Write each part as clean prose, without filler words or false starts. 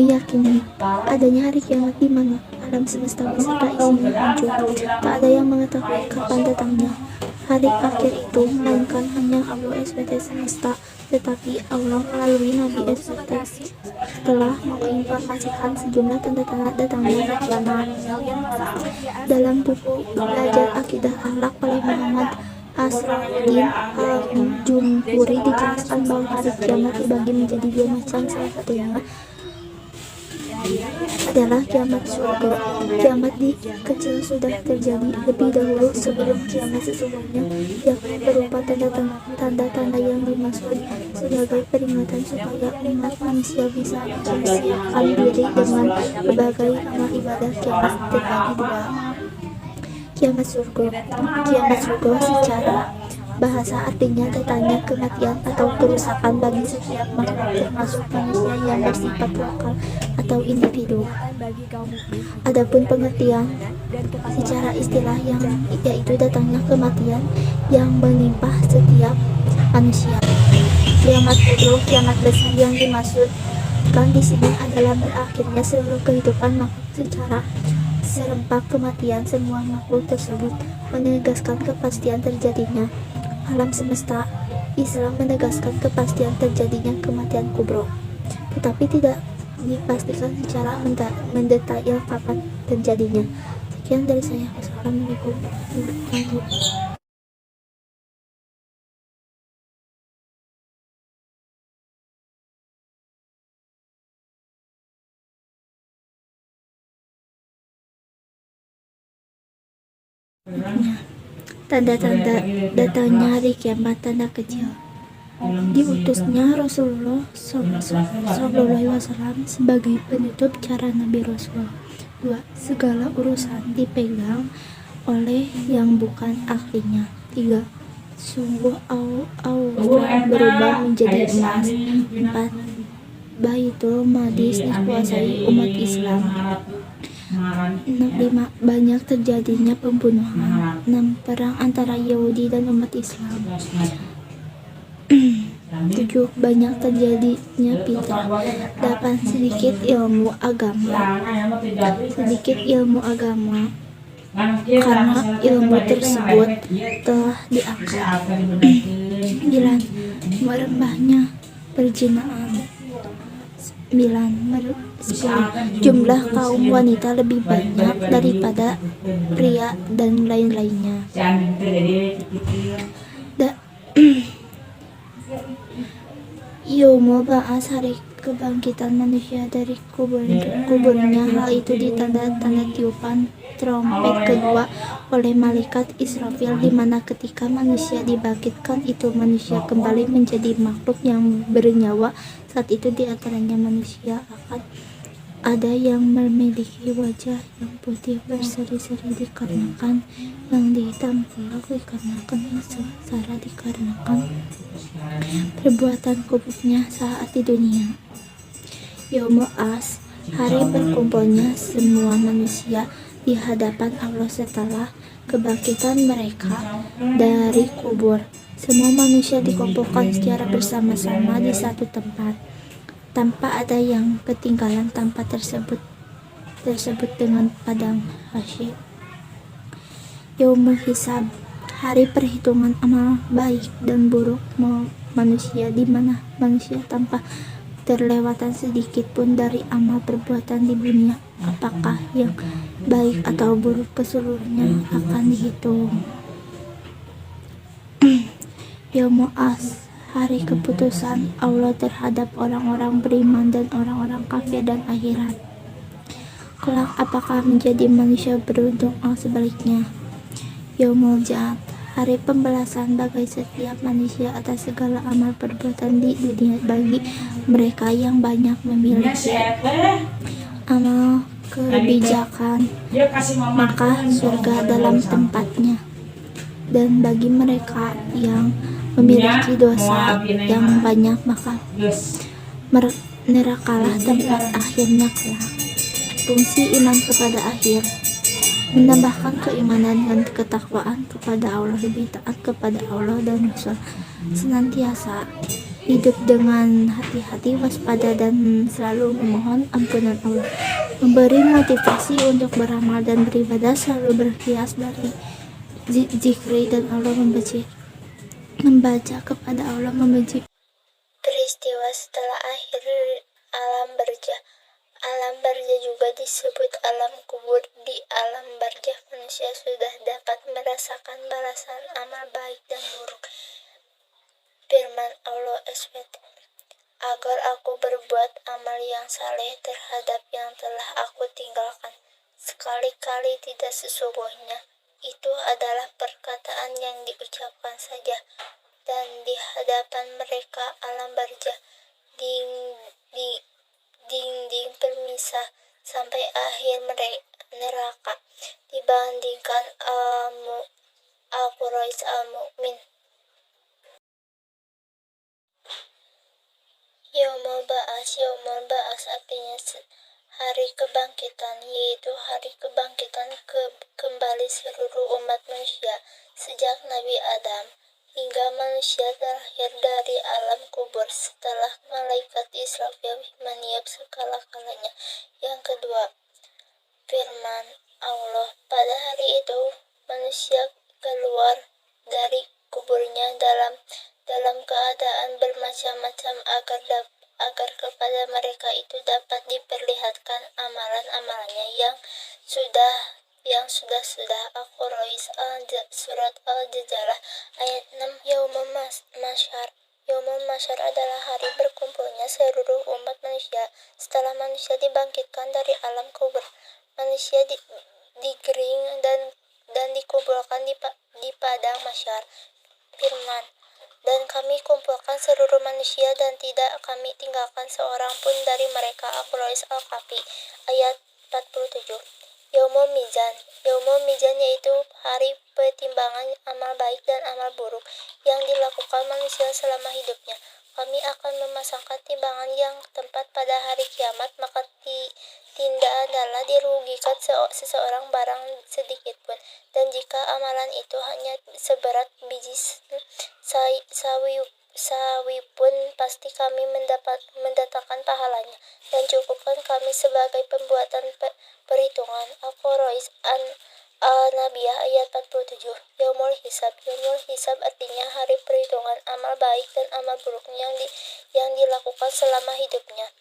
meyakini adanya hari kiamat di mana alam semesta beserta isinya hancur. Tak ada yang mengetahui kapan datangnya hari akhir itu, melainkan hanya Allah SWT semesta. Tetapi Allah melalui Nabi SWT telah menginformasikan sejumlah tanda-tanda datangnya hari kiamat. Dalam buku Belajar Akidah Akhlak oleh Muhammad Asraruddin Al-Jumhuri dijelaskan bahwa hari kiamat dibagi menjadi dua macam. Salah satunya adalah kiamat surga. Kiamat di kecil sudah terjadi lebih dahulu sebelum kiamat sesungguhnya, yakni berupa tanda-tanda yang dimaksud sebagai peringatan supaya umat manusia bisa mempersiapkan diri dengan berbagai amal ibadah. Kiamat terbagi dua. Kiamat surga. Kiamat surga secara bahasa artinya datangnya kematian atau kerusakan bagi setiap makhluk termasuk manusia yang bersifat lokal atau individu. Adapun pengertian secara istilah yaitu datangnya kematian yang menimpa setiap manusia. Kiamat itu kiamat besar yang dimaksudkan di sini adalah berakhirnya seluruh kehidupan makhluk secara serempak. Kematian semua makhluk tersebut menegaskan kepastian terjadinya alam semesta. Islam menegaskan kepastian terjadinya kematian kubro, tetapi tidak dipastikan secara mendetail kapan terjadinya. Sekian dari saya. Wassalamualaikum warahmatullahi wabarakatuh. Tanda-tanda datangnya hari kiamat. Tanda kecil. Diutusnya Rasulullah SAW sebagai penutup cara Nabi Rasul. 2. Segala urusan dipegang oleh yang bukan ahlinya. 3. Sungguh Allah berubah menjadi emas. 4. Baitul Maqdis dikuasai umat Islam. 5. Banyak terjadinya pembunuhan. 6. Perang antara Yahudi dan umat Islam. 7. Banyak terjadinya fitnah. 8. Sedikit ilmu agama karena ilmu tersebut telah diangkat. 9. Merembahnya perzinaan. 10. Jumlah kaum wanita lebih banyak daripada pria dan lain-lainnya. Yaumul Ba'ats, hari kebangkitan manusia dari kuburnya. Hal itu ditanda tiupan trompet kedua oleh malaikat Israfil, di mana ketika manusia dibangkitkan itu manusia kembali menjadi makhluk yang bernyawa. Saat itu di antaranya manusia akan ada yang memiliki wajah yang putih berseri-seri dikarenakan yang hitam gelap dikarenakan yang sengsara dikarenakan perbuatan buruknya saat di dunia. Yaumul As, hari berkumpulnya semua manusia di hadapan Allah setelah kebangkitan mereka dari kubur. Semua manusia dikumpulkan secara bersama-sama di satu tempat, tanpa ada yang ketinggalan. Tempat tersebut dengan padang hasyir. Yaumul Hisab, hari perhitungan amal baik dan buruk manusia, di mana manusia tanpa terlewatan sedikit pun dari amal perbuatan di dunia, apakah yang baik atau buruk, keseluruhnya akan dihitung. Yaumul As, hari keputusan Allah terhadap orang-orang beriman dan orang-orang kafir dan akhirat. Kelak apakah menjadi manusia beruntung atau sebaliknya. Yaumul Ja'ad, hari pembalasan bagi setiap manusia atas segala amal perbuatan di dunia bagi mereka yang banyak memiliki amal kebijakan, maka surga dalam tempatnya, dan bagi mereka yang memiliki dosa yang banyak maka nerakalah tempat akhirnya kelak. Fungsi iman kepada akhir: menambahkan keimanan dan ketakwaan kepada Allah, lebih taat kepada Allah dan Rasul, senantiasa hidup dengan hati-hati, waspada, dan selalu memohon ampunan Allah. Memberi motivasi untuk beramal dan beribadah, selalu berhias dari zikri dan Allah, membaca kepada Allah, membenci peristiwa setelah akhir alam barjah. Alam barjah juga disebut alam kubur. Di alam barjah manusia sudah dapat merasakan balasan amal baik dan buruk. Firman Allah SWT, agar aku berbuat amal yang saleh terhadap yang telah aku tinggalkan. Sekali-kali tidak, sesungguhnya itu adalah perkataan yang diucapkan saja, dan di hadapan mereka alam barjah, dinding permisah sampai akhir neraka, dibandingkan Al-Quraish Al-Mu'min. Yaumul Ba'as artinya hari kebangkitan, yaitu hari kebangkitan kembali seluruh umat manusia sejak Nabi Adam hingga manusia terakhir dari alam kubur setelah malaikat Israfil meniup sekala-kalanya. Yang kedua, firman Allah, pada hari itu manusia keluar dari kuburnya dalam keadaan bermacam-macam agar kepada mereka itu dapat diperlihatkan amalan-amalannya yang sudah Al-Quraish surat Al-Jazalah ayat 6. Yaumul Masyar adalah hari berkumpulnya seluruh umat manusia setelah manusia dibangkitkan dari alam kubur. Manusia digiring dan dikumpulkan di padang masyar. Firman, dan kami kumpulkan seluruh manusia dan tidak kami tinggalkan seorang pun dari mereka. Al-Quraish Al-Kahfi ayat 47. Yaumul Mizan yaitu hari pertimbangan amal baik dan amal buruk yang dilakukan manusia selama hidupnya. Kami akan memasangkan timbangan yang tempat pada hari kiamat, maka tidak adalah dirugikan seseorang barang sedikit pun. Dan jika amalan itu hanya seberat biji sawi pun, pasti kami mendatangkan pahalanya dan cukupkan kami sebagai pembuatan perhitungan. Al-Quraish An-Nabiyah ayat 47. Yaumul Hisab artinya hari perhitungan amal baik dan amal buruk yang dilakukan selama hidupnya.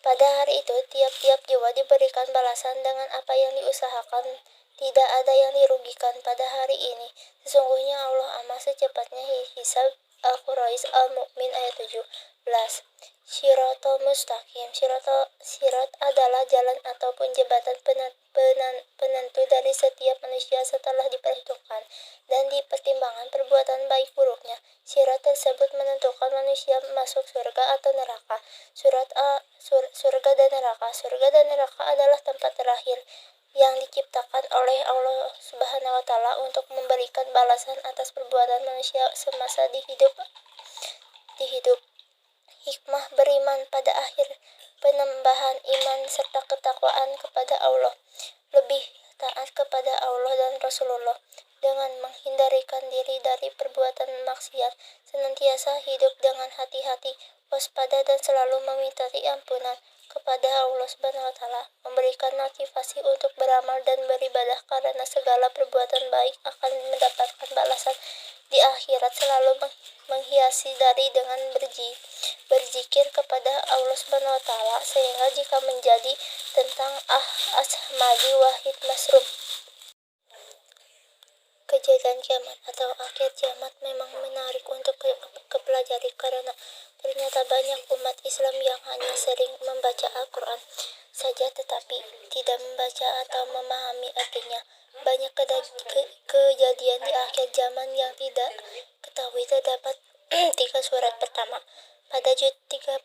Pada hari itu, tiap-tiap jiwa diberikan balasan dengan apa yang diusahakan. Tidak ada yang dirugikan pada hari ini. Sesungguhnya Allah amat secepatnya hisab. Al-Quraish Al-Mu'min ayat 17. Siratal Mustaqim. Sirat adalah jalan ataupun jembatan penentu dari setiap manusia setelah diperhitungkan dan dipertimbangkan perbuatan baik buruknya. Sirat tersebut menentukan manusia masuk surga atau neraka. Surga dan neraka. Surga dan neraka adalah tempat terakhir yang diciptakan oleh Allah Subhanahu wa Ta'ala untuk memberikan balasan atas perbuatan manusia semasa di hidup. Hikmah beriman pada akhir, penambahan iman serta ketakwaan kepada Allah, lebih taat kepada Allah dan Rasulullah dengan menghindarkan diri dari perbuatan maksiat, senantiasa hidup dengan hati-hati, waspada, dan selalu meminta ampunan kepada Allah Subhanahu wa Ta'ala, memberikan motivasi untuk beramal dan beribadah karena segala perbuatan baik akan mendapatkan balasan di akhirat, selalu menghiasi dari dengan berzikir kepada Allah Subhanahu wa Ta'ala, sehingga jika menjadi tentang Ahmadi Wahid Masrum. Kejadian kiamat atau akhir kiamat memang menarik untuk kepelajari karena ternyata banyak umat Islam yang hanya sering membaca Al-Quran saja tetapi tidak membaca atau memahami artinya. Banyak kejadian di akhir zaman yang tidak ketahui. Terdapat 3 surat pertama pada juz 30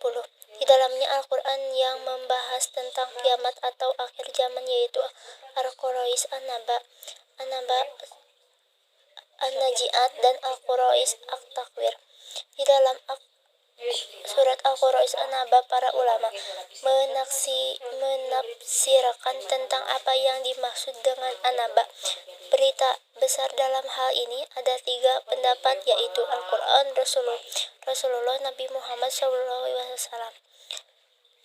di dalamnya Al-Quran yang membahas tentang kiamat atau akhir zaman, yaitu Al-Quraish An-Naba, An-Najiat, dan Al-Quraish At-Takwir. Di dalam surat Al-Quraish An-Naba, para ulama menafsirkan tentang apa yang dimaksud dengan An-Naba. berita besar dalam hal ini ada 3 pendapat, yaitu Al-Quran, Rasulullah Nabi Muhammad SAW,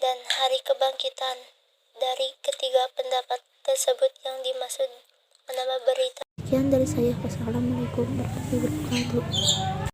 dan hari kebangkitan. Dari ketiga pendapat tersebut yang dimaksud menambah berita. Sekian dari saya. Wassalamualaikum warahmatullahi wabarakatuh.